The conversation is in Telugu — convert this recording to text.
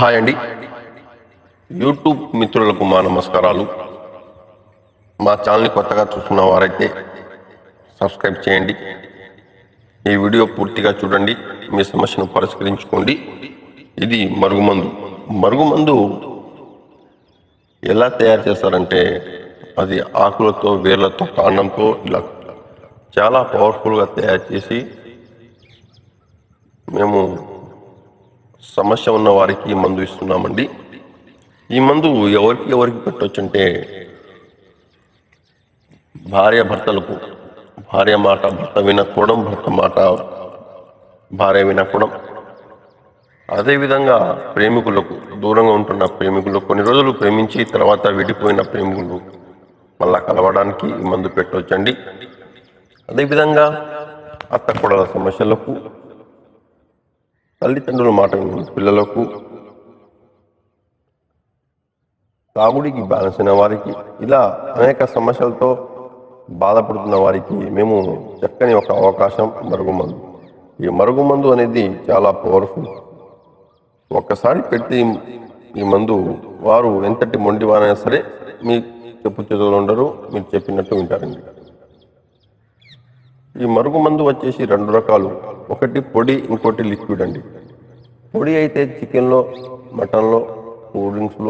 హాయ్ అండి. యూట్యూబ్ మిత్రులకు మా నమస్కారాలు. మా ఛానల్ని కొత్తగా చూస్తున్న వారైతే సబ్స్క్రైబ్ చేయండి. ఈ వీడియో పూర్తిగా చూడండి, మీ సమస్యను పరిష్కరించుకోండి. ఇది మరుగుమందు ఎలా తయారు చేస్తారంటే అది ఆకులతో, వేర్లతో, కాండంతో ఇలా చాలా పవర్ఫుల్గా తయారు చేసి మేము సమస్య ఉన్న వారికి మందు ఇస్తున్నామండి. ఈ మందు ఎవరికి పెట్టవచ్చు అంటే భర్తలకు, భార్య మాట భర్త వినకపోవడం, భర్త మాట భార్య వినకపోవడం, అదేవిధంగా ప్రేమికులకు, దూరంగా ఉంటున్న ప్రేమికులు, కొన్ని రోజులు ప్రేమించి తర్వాత విడిపోయిన ప్రేమికులు మళ్ళా కలవడానికి ఈ మందు పెట్టవచ్చండి. అదేవిధంగా అత్తకోడల సమస్యలకు, తల్లిదండ్రుల మాట పిల్లలకు, తాగుడికి బానిసైన వారికి, ఇలా అనేక సమస్యలతో బాధపడుతున్న వారికి మేము చక్కని ఒక అవకాశం మరుగుమందు. ఈ మరుగుమందు అనేది చాలా పవర్ఫుల్. ఒక్కసారి పెడితే ఈ మందు వారు ఎంతటి మొండివారైనా సరే మీ చెప్పు చేతులు ఉండరు, మీరు చెప్పినట్టు వింటారండి. ఈ మరుగుమందు వచ్చేసి 2 రకాలు. ఒకటి పొడి, ఇంకోటి లిక్విడ్ అండి. పొడి అయితే చికెన్లో, మటన్లో, కూల్ డ్రింక్స్లో,